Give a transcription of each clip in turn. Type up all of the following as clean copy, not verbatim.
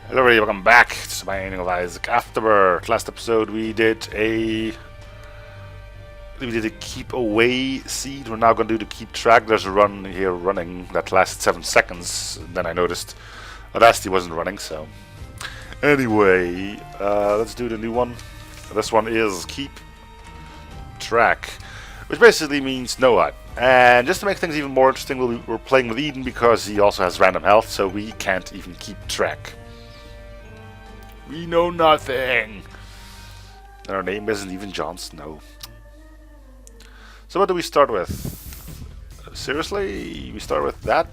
Hello everybody, welcome back to my annual Isaac Afterbirth. Last episode we did a keep away seed. We're now going to do the keep track. There's a run here running that lasted 7 seconds. And then I noticed Audacity wasn't running, so anyway, let's do the new one. This one is keep track, which basically means no HUD. And just to make things even more interesting, we're playing with Eden because he also has random health, so we can't even keep track. We know nothing. And our name isn't even Jon Snow. So what do we start with? Seriously? We start with that?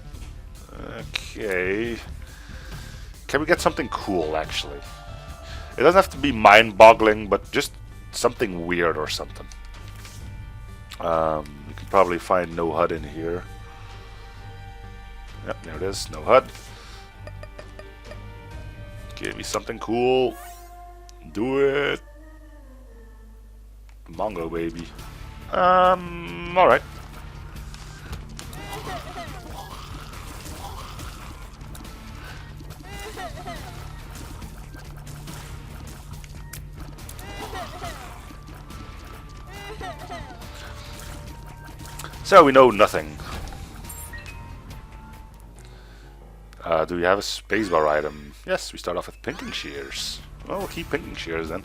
Okay. Can we get something cool, actually? It doesn't have to be mind-boggling, but just something weird or something. You can probably find no HUD in here. Yep, there it is. No HUD. Give me something cool. Do it. Mongo, baby. Alright. So we know nothing. Do we have a spacebar item? Yes, we start off with pinking shears. Well, we'll keep pinking shears then.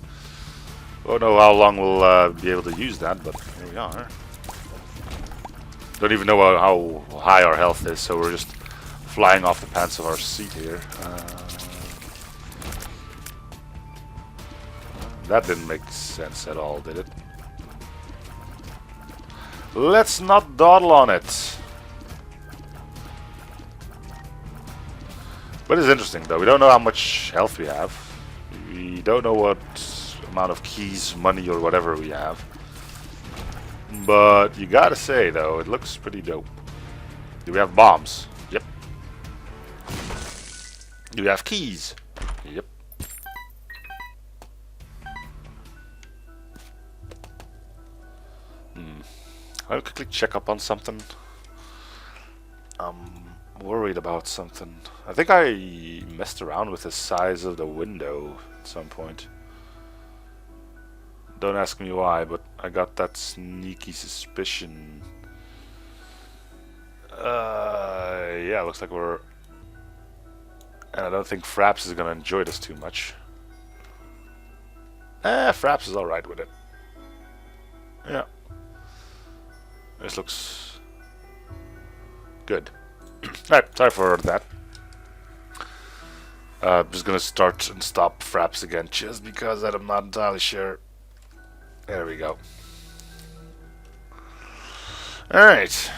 Don't know how long we'll be able to use that, but here we are. Don't even know how high our health is, so we're just flying off the pants of our seat here. That didn't make sense at all, did it? Let's not dawdle on it. But it's interesting though, we don't know how much health we have. We don't know what amount of keys, money or whatever we have. But you gotta say though, it looks pretty dope. Do we have bombs? Yep. Do we have keys? Yep. I'll quickly check up on something. Worried about something. I think I messed around with the size of the window at some point. Don't ask me why, but I got that sneaky suspicion. Yeah, looks like we're... And I don't think Fraps is gonna enjoy this too much. Fraps is alright with it. Yeah. This looks... good. Alright, sorry for that. I'm just gonna start and stop Fraps again, just because I'm not entirely sure. There we go. Alright.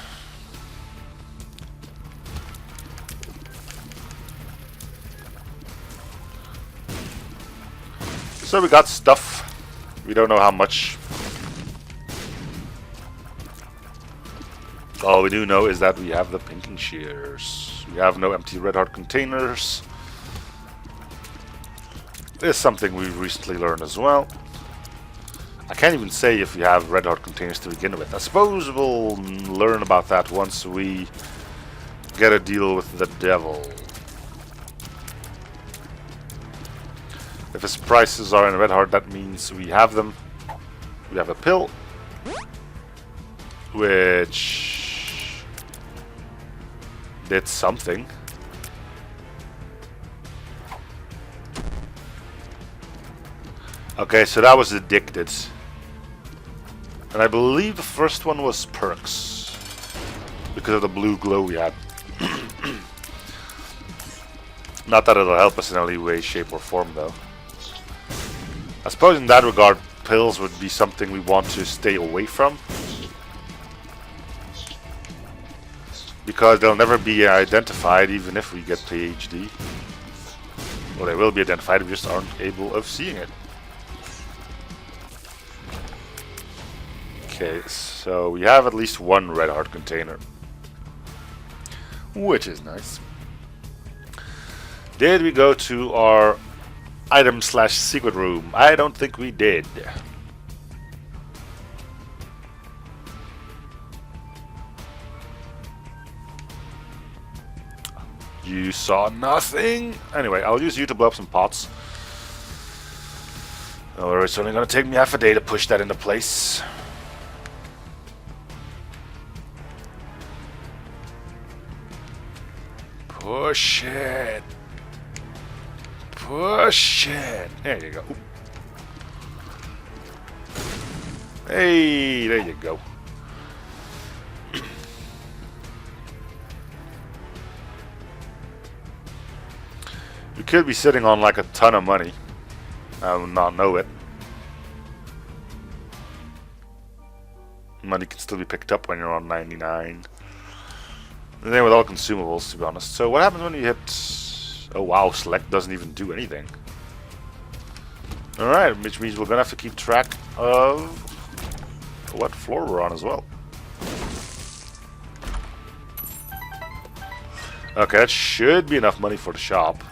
So we got stuff. We don't know how much. All we do know is that we have the pinking shears. We have no empty red heart containers. This is something we recently learned as well. I can't even say if we have red heart containers to begin with. I suppose we'll learn about that once we get a deal with the devil. If his prices are in red heart, that means we have them. We have a pill, which did something. Okay, so that was addicted. And I believe the first one was perks. Because of the blue glow we had. Not that it'll help us in any way, shape or form though. I suppose in that regard, pills would be something we want to stay away from. Because they'll never be identified even if we get PhD. Well, they will be identified, we just aren't able of seeing it. Okay, so we have at least one red heart container. Which is nice. Did we go to our item / secret room? I don't think we did. You saw nothing. Anyway, I'll use you to blow up some pots. Or it's only going to take me half a day to push that into place. Push it. Push it. There you go. Hey, there you go. We could be sitting on like a ton of money. I would not know it. Money can still be picked up when you're on 99. The same with all consumables, to be honest. So what happens when you hit... Oh wow, select doesn't even do anything. Alright, which means we're gonna have to keep track of what floor we're on as well. Okay, that should be enough money for the shop.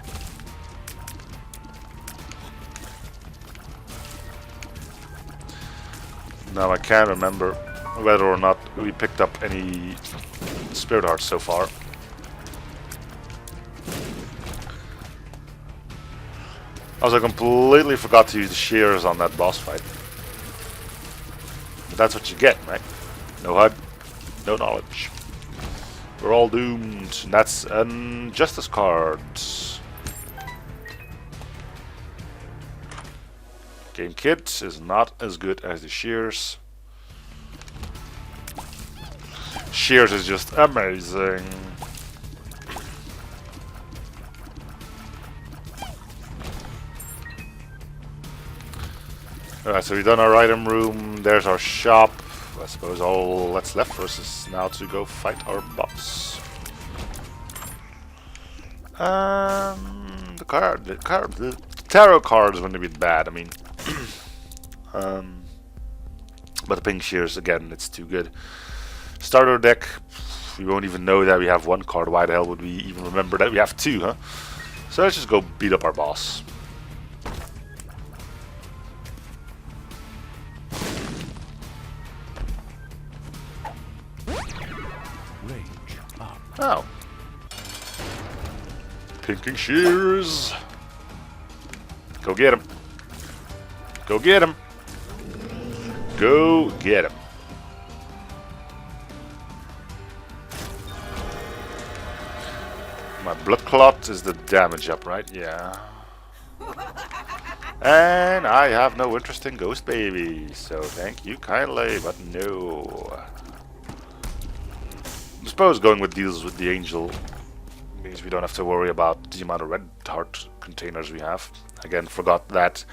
Now I can't remember whether or not we picked up any spirit hearts so far. Also, completely forgot to use the shears on that boss fight. But that's what you get, right? No HUD, no knowledge. We're all doomed. And that's an justice card. Game kit is not as good as the shears. Shears is just amazing. Alright, so we've done our item room. There's our shop. I suppose all that's left for us is now to go fight our boss. The tarot cards wouldn't be bad. I mean, but the pink shears again, it's too good. Starter deck, we won't even know that we have one card. Why the hell would we even remember that we have two, huh? So let's just go beat up our boss. Range up. Oh. Pinking shears. Go get him. Go get him. Go get him. My blood clot is the damage up, right? Yeah. And I have no interest in Ghost Baby, so thank you kindly, but no. I suppose going with deals with the angel means we don't have to worry about the amount of red heart containers we have. Again, forgot that.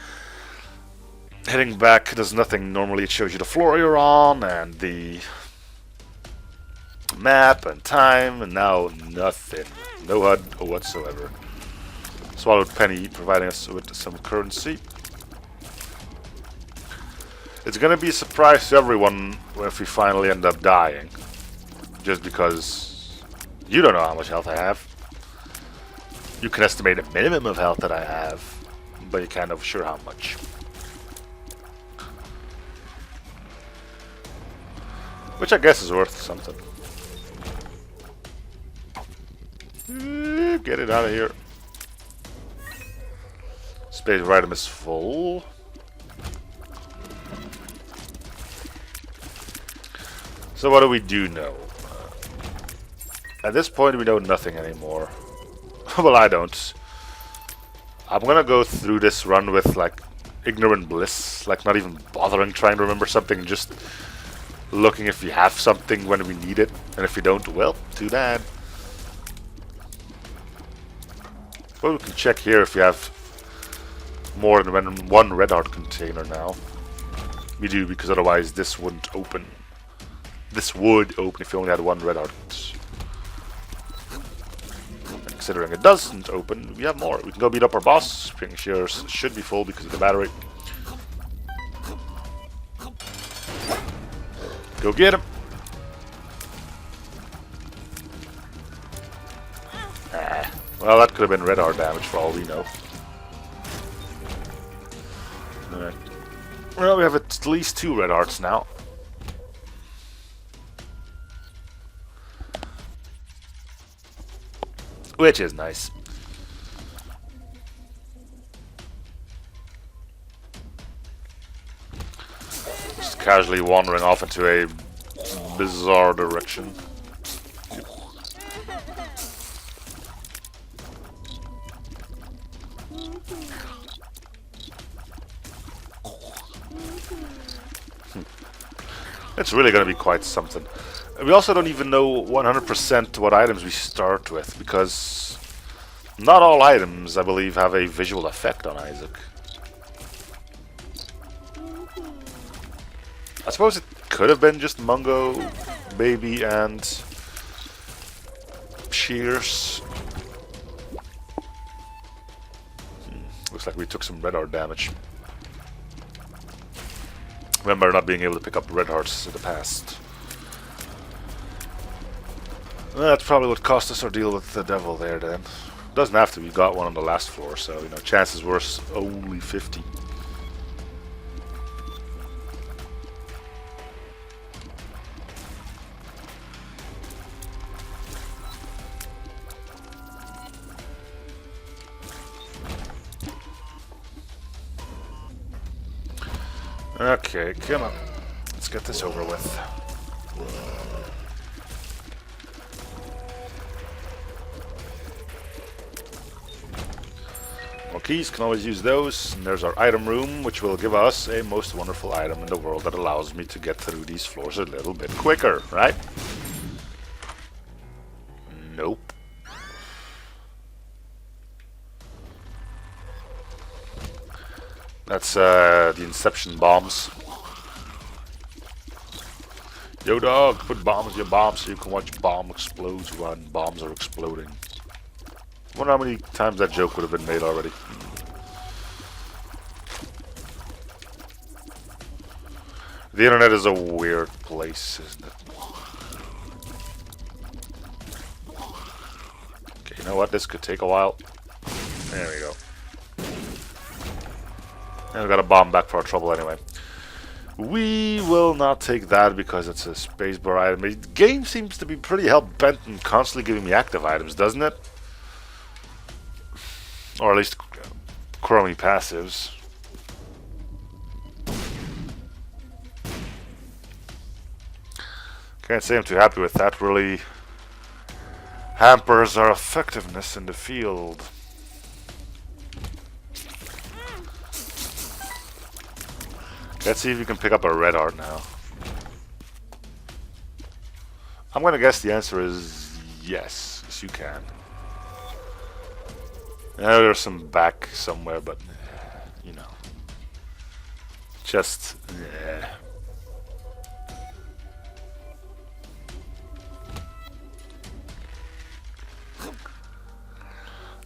Heading back does nothing. Normally it shows you the floor you're on and the map and time, and now nothing. No HUD whatsoever. Swallowed Penny providing us with some currency. It's gonna be a surprise to everyone if we finally end up dying. Just because you don't know how much health I have. You can estimate a minimum of health that I have, but you can't know for sure how much. Which I guess is worth something. Get it out of here. Space of item is full. So what do we do know? At this point we know nothing anymore. Well, I don't. I'm gonna go through this run with like ignorant bliss, like not even bothering trying to remember something, just looking if we have something when we need it, and if we don't, well, too bad. Well, we can check here if we have more than one red heart container now. We do, because otherwise this wouldn't open. This would open if you only had one red heart. And considering it doesn't open, we have more. We can go beat up our boss. Spring shears should be full because of the battery. Go get him. Ah, well, that could have been red heart damage for all we know. Alright. Well, we have at least 2 red hearts now. which is nice. Just casually wandering off into a bizarre direction. It's really going to be quite something. We also don't even know 100% what items we start with, because not all items, I believe, have a visual effect on Isaac. I suppose it could have been just Mungo, Baby, and Shears. Looks like we took some red heart damage. Remember not being able to pick up red hearts in the past. That's probably what cost us our deal with the devil there then. Doesn't have to, we got one on the last floor, so you know, chances were only 50. Okay, come on. Let's get this over with. More keys, can always use those. And there's our item room, which will give us a most wonderful item in the world that allows me to get through these floors a little bit quicker, right? Nope. That's the Inception bombs. Yo dog, put bombs in your bombs so you can watch bomb explodes when bombs are exploding. I wonder how many times that joke would have been made already. The internet is a weird place, isn't it? Okay, you know what? This could take a while. There we go. And we got a bomb back for our trouble anyway. We will not take that because it's a spacebar item. The game seems to be pretty hell-bent and constantly giving me active items, doesn't it? Or at least crummy passives. Can't say I'm too happy with that. Really hampers our effectiveness in the field. Let's see if you can pick up a red heart now. I'm gonna guess the answer is yes. Yes, you can. I know there's some back somewhere, but you know, just yeah.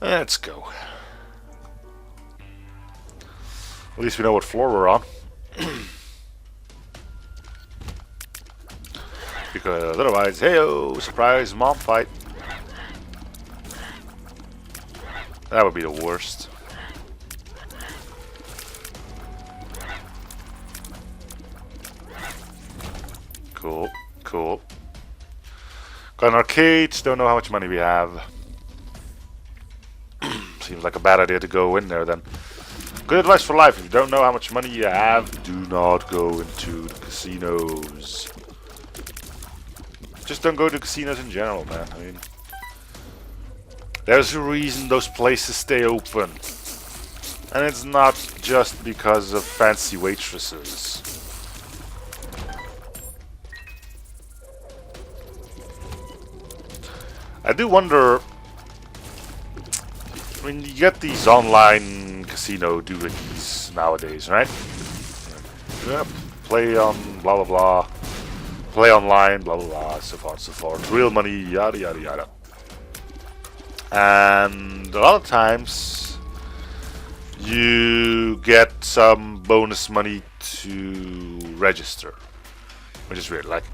Let's go. At least we know what floor we're on. Because otherwise, hey-oh, surprise mom fight. That would be the worst. Cool, cool. Got an arcade, don't know how much money we have. Seems like a bad idea to go in there then. Good advice for life, if you don't know how much money you have, do not go into the casinos. Just don't go to casinos in general, man. I mean, there's a reason those places stay open. And it's not just because of fancy waitresses. I do wonder, I mean, you get these online casino doohickeys nowadays, right? Yep, play on blah blah blah, play online, blah blah blah, so far and so forth. Real money, yada yada yada. And a lot of times you get some bonus money to register, which is weird. Like,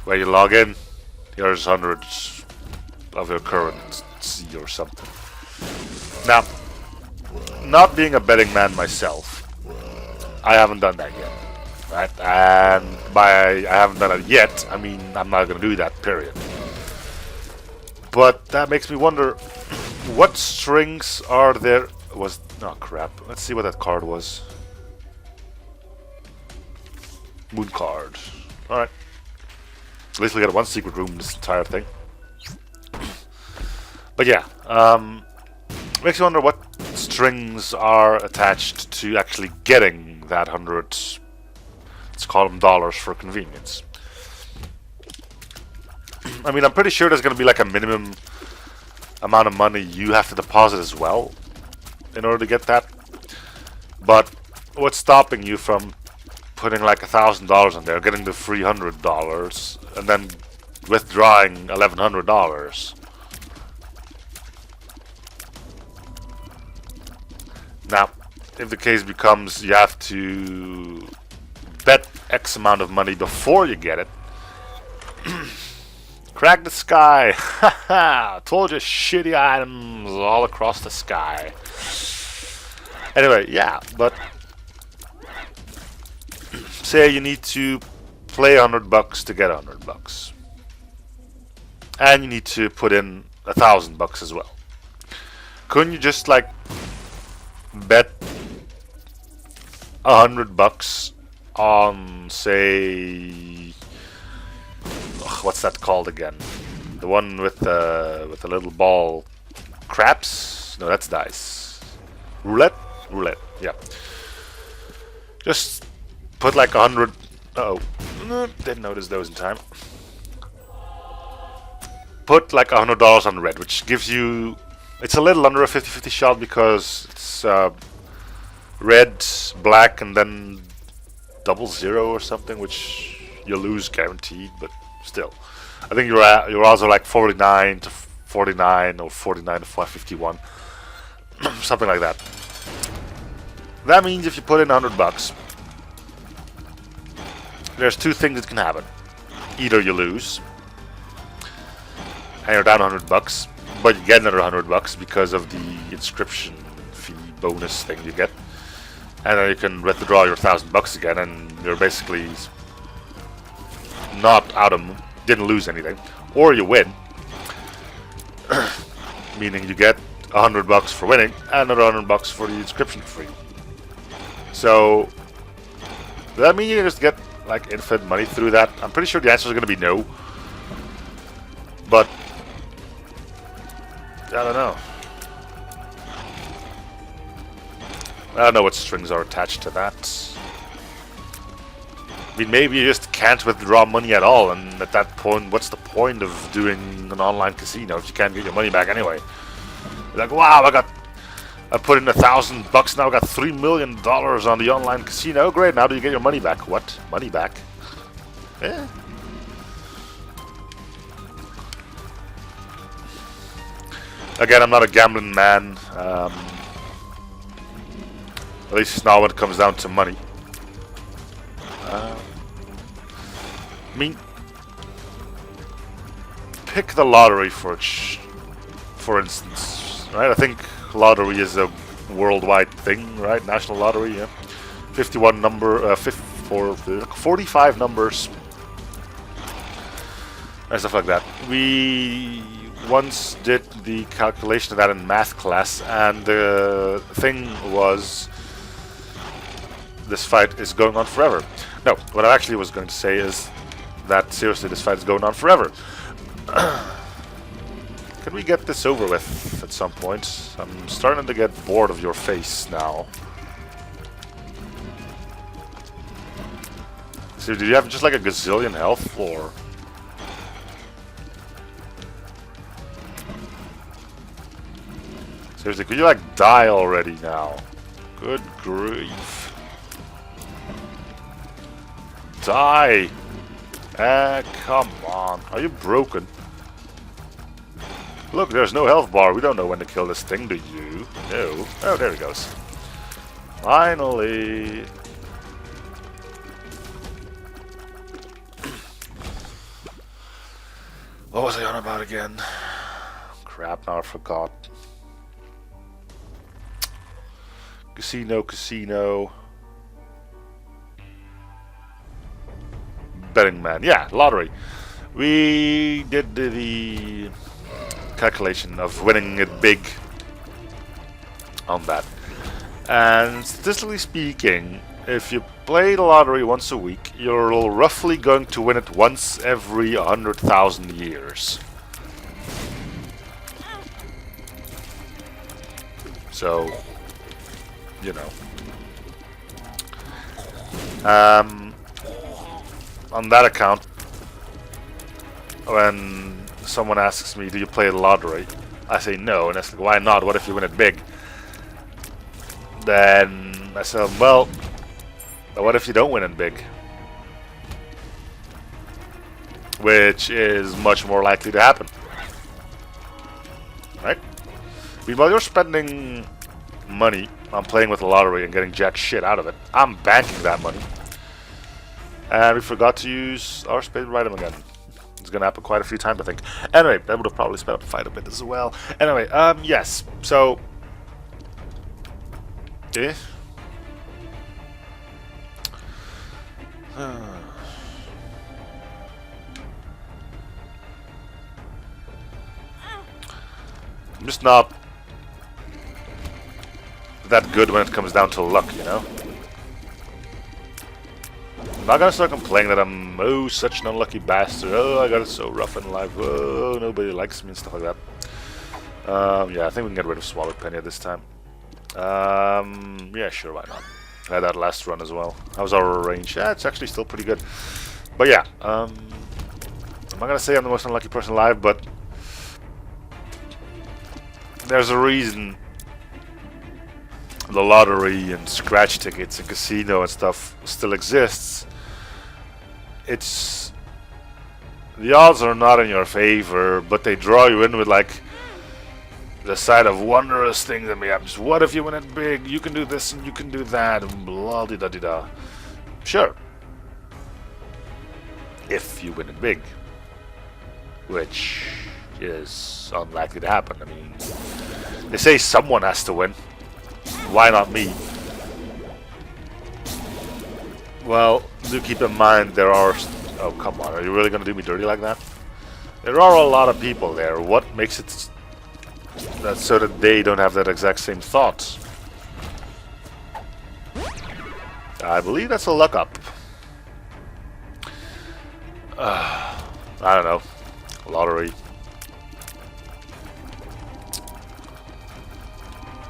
where you log in, here's hundreds of your currency or something. Now, not being a betting man myself, I haven't done that yet, right? And by I haven't done it yet, I mean I'm not going to do that, period. But that makes me wonder, what strings are there? Was oh crap. Let's see what that card was. Moon card. All right. At least we got one secret room in this entire thing. But yeah, makes you wonder what strings are attached to actually getting that 100. Let's call them dollars for convenience. I mean, I'm pretty sure there's going to be like a minimum amount of money you have to deposit as well in order to get that. But what's stopping you from putting like $1,000 in there, getting the $300, and then withdrawing $1,100? Now, if the case becomes you have to bet X amount of money before you get it, crack the sky. Haha, told you, shitty items all across the sky. Anyway, yeah, but say you need to play $100 to get $100, and you need to put in $1,000 as well. Couldn't you just like bet $100 on, say, what's that called again? The one with the little ball. Craps? No, that's dice. Roulette? Roulette, yeah. Just put like 100. Uh oh, didn't notice those in time. Put like $100 on red, which gives you. It's a little under a 50-50 shot because it's red, black, and then 00 or something, which you lose guaranteed, but still. I think your odds are like 49 to 49 or 49 to 551, something like that. That means if you put in $100, there's two things that can happen. Either you lose and you're down $100, but you get another $100 because of the inscription fee bonus thing you get, and then you can withdraw your $1,000 again, and you're basically not out of, didn't lose anything. Or you win, meaning you get $100 for winning and another $100 for the inscription fee. So does that mean you just get like infinite money through that? I'm pretty sure the answer is going to be no, but I don't know. I don't know what strings are attached to that. I mean, maybe you just can't withdraw money at all, and at that point, what's the point of doing an online casino if you can't get your money back anyway? You're like, wow, I put in $1,000, now I got $3 million on the online casino. Great, now do you get your money back? What? Money back? Eh? Again, I'm not a gambling man. At least now when it comes down to money. I mean, pick the lottery for instance, right? I think lottery is a worldwide thing, right? National lottery, yeah. 51 number, 45 numbers, and stuff like that. We once did the calculation of that in math class, and the thing was, this fight is going on forever. No, what I actually was going to say is that seriously, this fight is going on forever. Can we get this over with at some point? I'm starting to get bored of your face now. So, do you have just like a gazillion health, or? Seriously, could you like die already now? Good grief. Die! Come on. Are you broken? Look, there's no health bar. We don't know when to kill this thing, do you? No. Oh, there he goes. Finally. What was I on about again? Crap, now I forgot. Casino. Betting man. Yeah, lottery. We did the calculation of winning it big on that. And statistically speaking, if you play the lottery once a week, you're roughly going to win it once every 100,000 years. So, you know. On that account, when someone asks me, do you play the lottery? I say no, and I say, why not? What if you win it big? Then I say, well, what if you don't win it big? Which is much more likely to happen. Right? I mean, while you're spending money on playing with the lottery and getting jack shit out of it, I'm banking that money. And we forgot to use our spade item again. It's gonna happen quite a few times, I think. Anyway, that would have probably sped up the fight a bit as well. Anyway, yes. So, I'm just not that good when it comes down to luck, you know? I'm not gonna start complaining that I'm, oh, such an unlucky bastard, oh, I got it so rough in life, oh, nobody likes me and stuff like that. Yeah, I think we can get rid of Swallowed Penny at this time. Yeah, sure, why not? I had that last run as well. How's our range? Yeah, it's actually still pretty good. But yeah, I'm not gonna say I'm the most unlucky person alive, but there's a reason the lottery and scratch tickets and casino and stuff still exists. It's the odds are not in your favor, but they draw you in with like the side of wondrous things that may happen. Just, what if you win it big? You can do this and you can do that and blah di da di da. Sure, if you win it big, which is unlikely to happen. I mean, they say someone has to win. Why not me? Well, do keep in mind there are... Oh, come on. Are you really going to do me dirty like that? There are a lot of people there. What makes it that so that they don't have that exact same thought? I believe that's a luck up. I don't know. Lottery.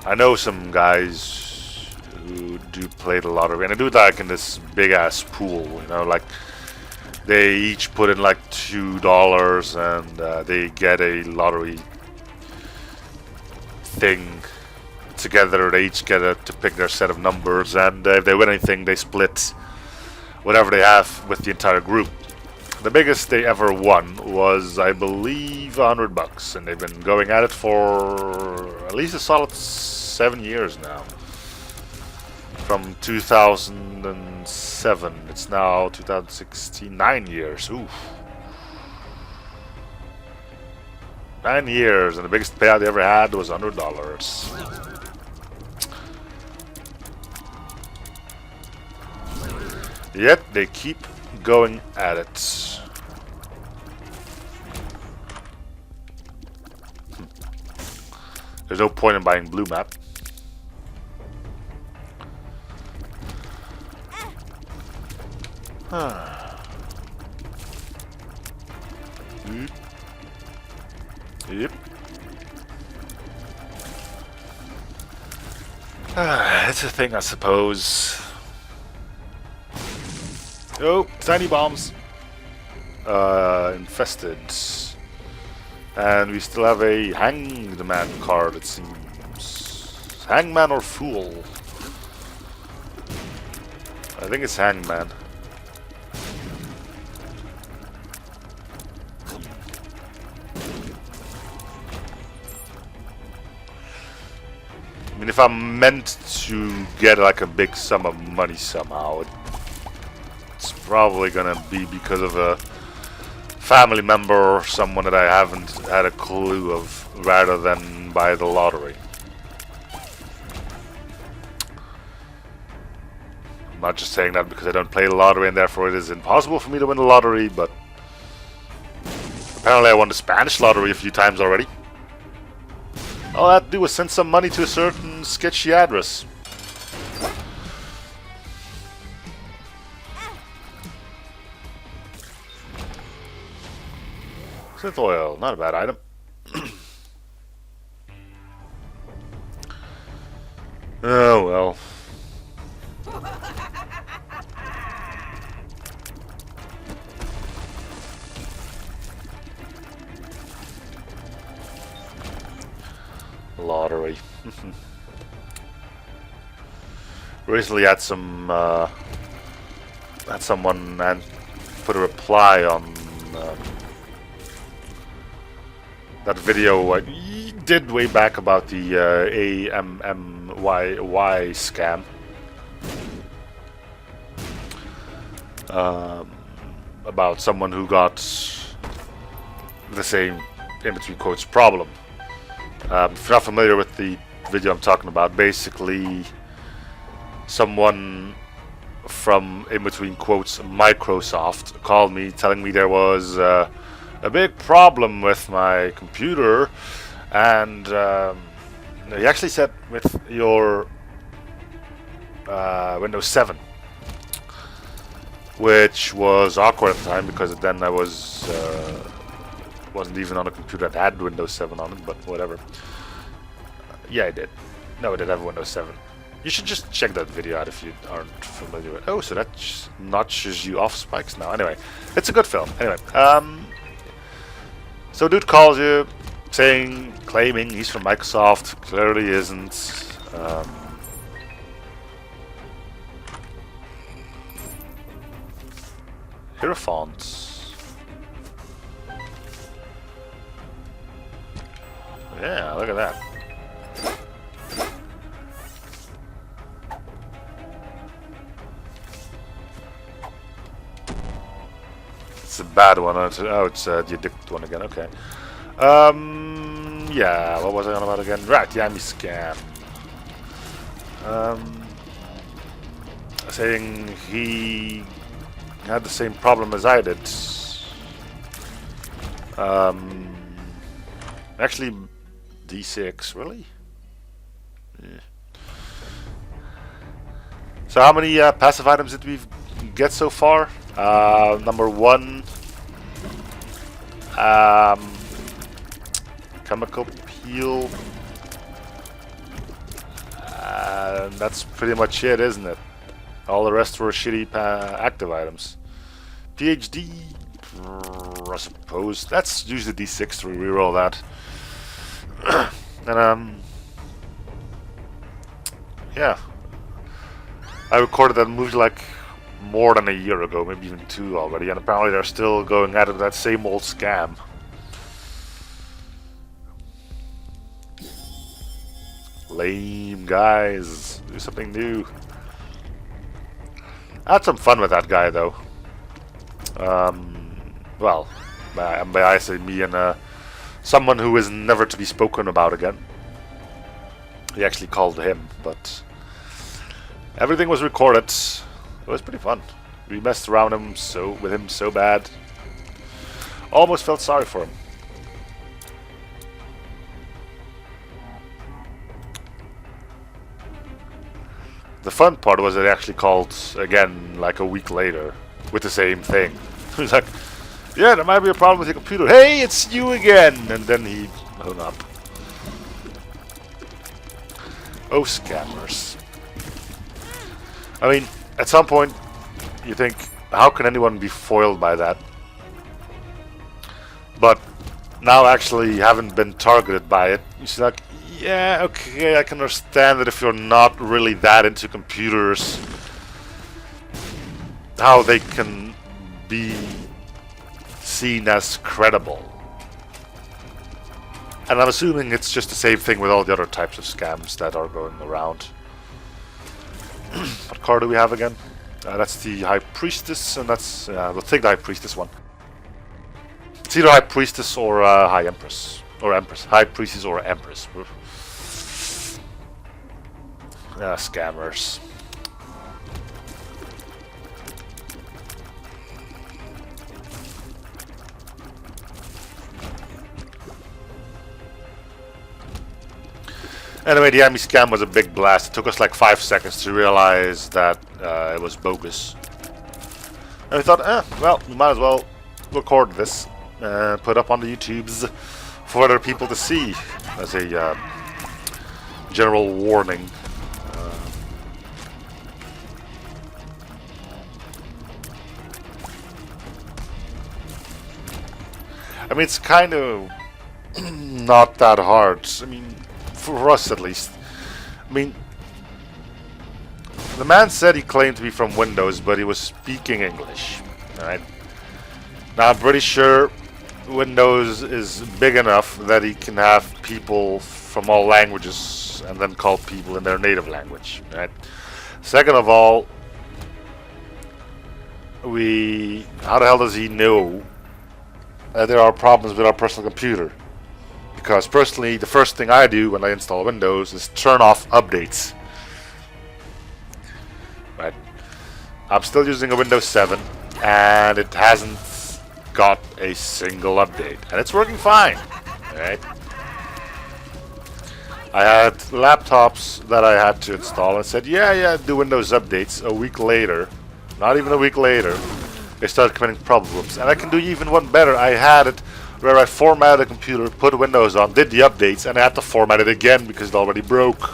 I know some guys who do play the lottery, and they do it like in this big ass pool, you know, like they each put in like $2 and they get a lottery thing together. They each get to pick their set of numbers, and if they win anything, they split whatever they have with the entire group. The biggest they ever won was, I believe, $100, and they've been going at it for at least a solid 7 years now. From 2007, it's now 2016, 9 years. Oof. 9 years, and the biggest payout they ever had was $100. Yet they keep going at it. There's no point in buying blue map. Yep. It's a thing, I suppose. Oh, tiny bombs. Infested. And we still have a Hanged Man card, it seems. Hangman or Fool? I think it's Hangman. I mean, if I'm meant to get like a big sum of money somehow, it's probably gonna be because of a family member or someone that I haven't had a clue of, rather than by the lottery. I'm not just saying that because I don't play the lottery and therefore it is impossible for me to win the lottery, but apparently I won the Spanish lottery a few times already. All I had to do was send some money to a certain sketchy address. Synth oil, not a bad item. Oh well. Lottery. Recently had some had someone and put a reply on that video I did way back about the AMMYY scam. About someone who got the same in between quotes problem. If you're not familiar with the video I'm talking about, basically someone from in between quotes Microsoft called me telling me there was a big problem with my computer, and he actually said with your Windows 7, which was awkward at the time because then I wasn't even on a computer that had Windows 7 on it, but whatever. Yeah, I did. No, I did have Windows 7. You should just check that video out if you aren't familiar with it. Oh, so that notches you off spikes now. Anyway, it's a good film. Anyway, so dude calls you, claiming he's from Microsoft, clearly isn't. Hierophant. Yeah, look at that. It's a bad one. Oh, it's the addicted one again. Okay. Yeah. What was I on about again? Right. Yami scam. Saying he had the same problem as I did. Actually, D6. Really? Yeah. So how many passive items did we get so far? Number 1, chemical peel. That's pretty much it, isn't it? All the rest were shitty active items. PhD, I suppose. Let's use the D6 to reroll that. And yeah, I recorded that movie like more than a year ago, maybe even 2 already, and apparently they're still going at it with that same old scam. Lame, guys. Do something new. I had some fun with that guy, though. Well, by I say me and someone who is never to be spoken about again. He actually called him, but everything was recorded. It was pretty fun. We messed around with him so bad. Almost felt sorry for him. The fun part was that he actually called again like a week later with the same thing. He was like, yeah, there might be a problem with your computer. Hey, it's you again! And then he hung up. Oh, scammers. I mean, at some point, you think, how can anyone be foiled by that? But now actually having been targeted by it, you see like, yeah, okay, I can understand that if you're not really that into computers, how they can be seen as credible. And I'm assuming it's just the same thing with all the other types of scams that are going around. What card do we have again? That's the High Priestess, and that's... we'll take the High Priestess one. It's either High Priestess or High Empress. Or Empress. High Priestess or Empress. Scammers. Anyway, the enemy scam was a big blast. It took us like 5 seconds to realize that it was bogus. And we thought, well, we might as well record this and put up on the YouTubes for other people to see as a general warning. I mean, it's kind of not that hard. I mean, for us at least. I mean, the man said he claimed to be from Windows, but he was speaking English. Alright? Now, I'm pretty sure Windows is big enough that he can have people from all languages and then call people in their native language. Right? Second of all, how the hell does he know that there are problems with our personal computer? Because personally, the first thing I do when I install Windows is turn off updates. Right? I'm still using a Windows 7 and it hasn't got a single update, and it's working fine. Right? I had laptops that I had to install and said, yeah, do Windows updates. A week later, not even a week later, they started committing problems. And I can do even one better. I had it where I formatted the computer, put Windows on, did the updates, and I had to format it again because it already broke.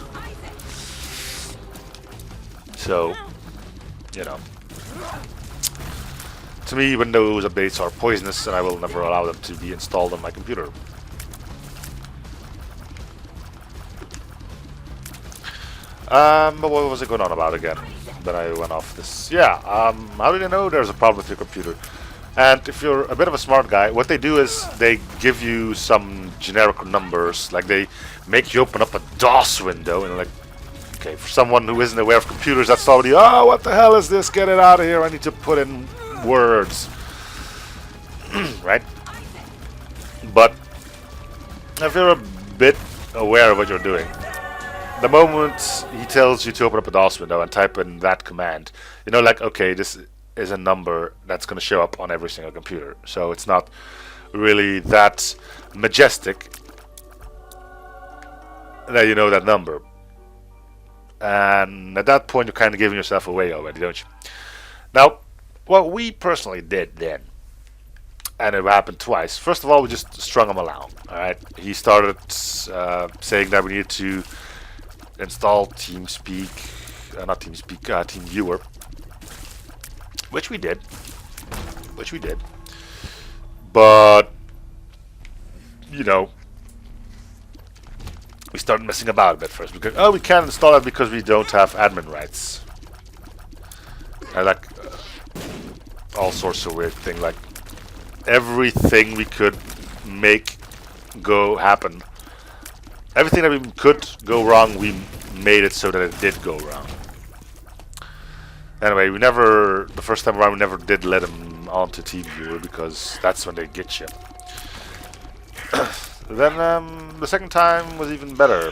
So, you know. To me, Windows updates are poisonous, and I will never allow them to be installed on my computer. But what was I going on about again? Then I went off this. Yeah, how did I know there's a problem with your computer? And if you're a bit of a smart guy, what they do is they give you some generic numbers. Like they make you open up a DOS window, and like, okay, for someone who isn't aware of computers, that's already, oh, what the hell is this? Get it out of here. I need to put in words. Right? But if you're a bit aware of what you're doing, the moment he tells you to open up a DOS window and type in that command, you know, like, okay, this is a number that's going to show up on every single computer. So it's not really that majestic that you know that number. And at that point, you're kind of giving yourself away already, don't you? Now, what we personally did then, and it happened twice. First of all, we just strung him along. All right, he started saying that we needed to install TeamSpeak, not TeamSpeak, TeamViewer, which we did. But you know, we started messing about a bit first because we can't install that because we don't have admin rights. And like all sorts of weird things, like everything we could make happen. Everything that we could go wrong, we made it so that it did go wrong. Anyway, the first time around, we never did let him onto TeamViewer because that's when they get you. Then the second time was even better.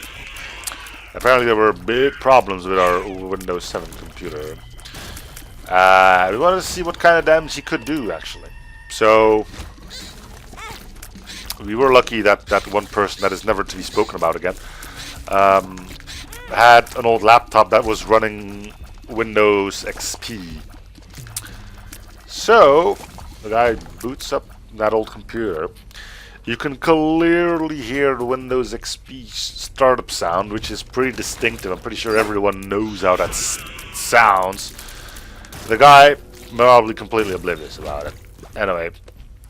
Apparently there were big problems with our Windows 7 computer. We wanted to see what kind of damage he could do, actually. So we were lucky that that one person that is never to be spoken about again had an old laptop that was running Windows XP. So the guy boots up that old computer. You can clearly hear the Windows XP startup sound, which is pretty distinctive. I'm pretty sure everyone knows how that sounds. The guy probably completely oblivious about it. Anyway,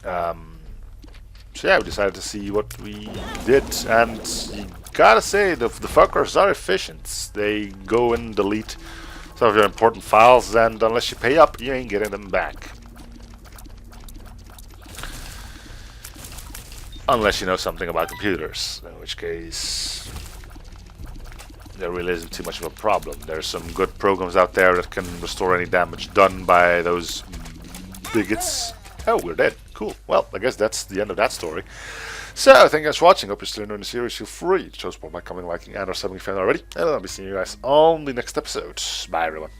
so yeah, we decided to see what we did, and you gotta say the fuckers are efficient. They go and delete some of your important files, and unless you pay up, you ain't getting them back. Unless you know something about computers, in which case there really isn't too much of a problem. There's some good programs out there that can restore any damage done by those bigots. Oh, we're dead. Cool. Well, I guess that's the end of that story. So, thank you guys for watching. Hope you're still enjoying the series. Feel free to show support by commenting, liking, and or subbing if you haven't already. And I'll be seeing you guys on the next episode. Bye, everyone.